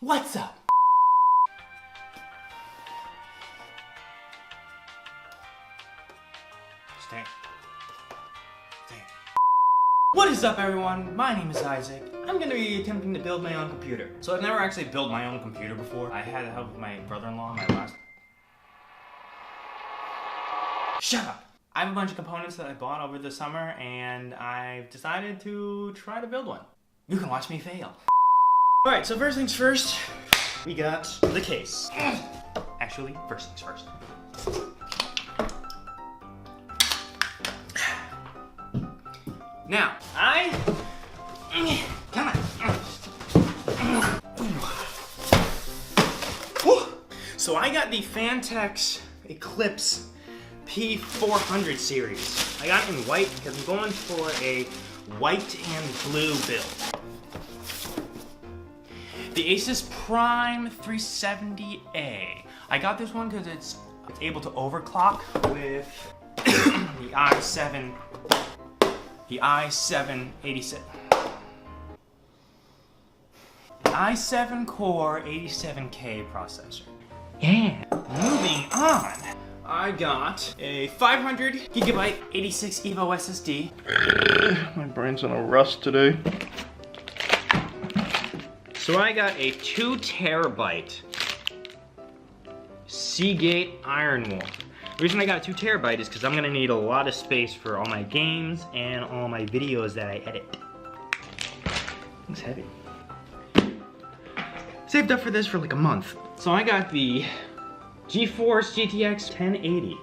What's up? Stay. What is up, everyone? My name is Isaac. I'm gonna be attempting to build my own computer. So I've never actually built my own computer before. I had help with my brother-in-law, my last... Shut up! I have a bunch of components that I bought over the summer, and I've decided to try to build one. You can watch me fail. Alright, so first things first, we got the case. Actually, first things first. Now, come on. So I got the Phanteks Eclipse P400 series. I got it in white because I'm going for a white and blue build. The Asus Prime 370A. I got this one because it's able to overclock with the i7 Core 87K processor. Yeah. Moving on, I got a 500 gigabyte 86 EVO SSD. My brain's on a rust today. So I got a 2 terabyte Seagate Ironwall. The reason I got a 2 terabyte is because I'm gonna need a lot of space for all my games and all my videos that I edit. It's heavy. Saved up for this for like a month. So I got the GeForce GTX 1080.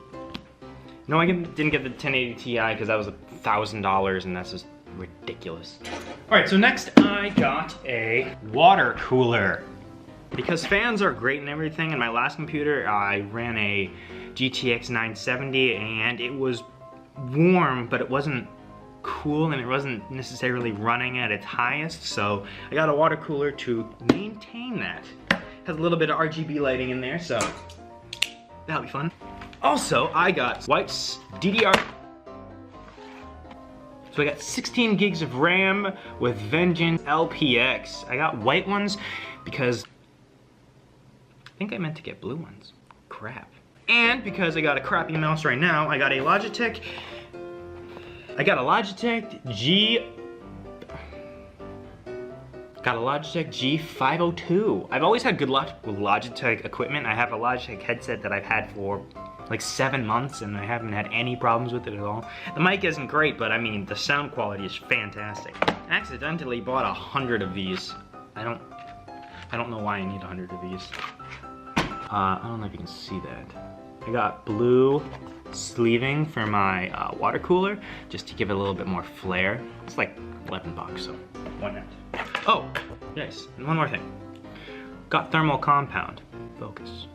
No, I didn't get the 1080 Ti because that was $1,000 and that's just ridiculous. All right, so next I got a water cooler. Because fans are great and everything, in my last computer I ran a GTX 970 and it was warm, but it wasn't cool and it wasn't necessarily running at its highest, so I got a water cooler to maintain that. Has a little bit of RGB lighting in there, so that'll be fun. Also, I got White's DDR. So I got 16 gigs of RAM with Vengeance LPX. I got white ones because I think I meant to get blue ones. Crap. And because I got a crappy mouse right now, I got a Logitech G502. I've always had good Logitech equipment. I have a Logitech headset that I've had for like 7 months and I haven't had any problems with it at all. The mic isn't great, but I mean, the sound quality is fantastic. I accidentally bought 100 of these. I don't know why I need 100 of these. I don't know if you can see that. I got blue sleeving for my water cooler, just to give it a little bit more flair. It's like 11 bucks, so why not? Oh, yes, and one more thing. Got thermal compound. Focus.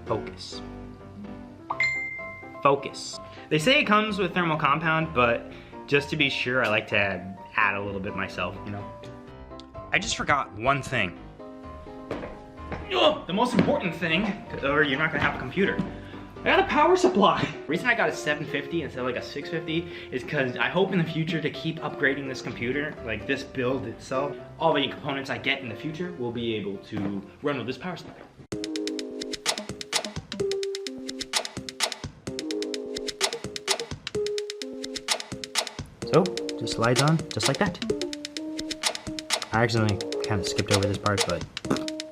Focus. Focus. They say it comes with thermal compound, but just to be sure, I like to add a little bit myself, you know? I just forgot one thing. Oh, the most important thing, or you're not gonna have a computer. I got a power supply. The reason I got a 750 instead of like a 650 is because I hope in the future to keep upgrading this computer, like this build itself. All the components I get in the future will be able to run with this power supply. So, just slides on, just like that. I accidentally kind of skipped over this part, but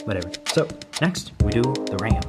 whatever. So, next, we do the RAM.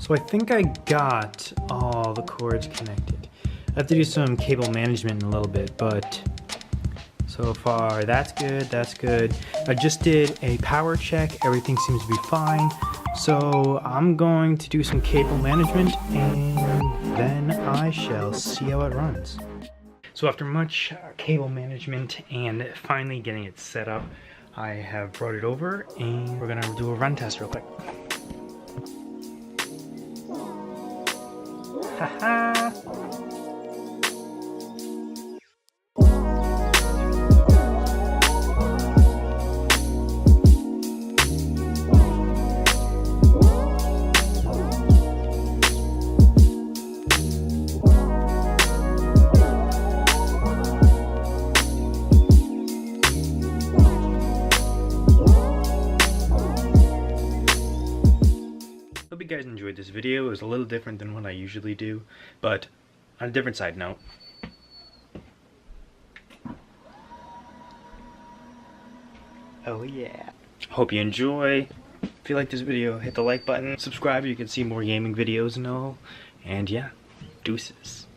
So I think I got all the cords connected. I have to do some cable management in a little bit, but so far that's good, that's good. I just did a power check, everything seems to be fine. So I'm going to do some cable management and then I shall see how it runs. So after much cable management and finally getting it set up, I have brought it over and we're gonna do a run test real quick. Haha! Hope you guys enjoyed this video. It was a little different than what I usually do, but on a different side note. Oh yeah. Hope you enjoy. If you like this video, hit the like button, subscribe, you can see more gaming videos and all. And yeah, deuces.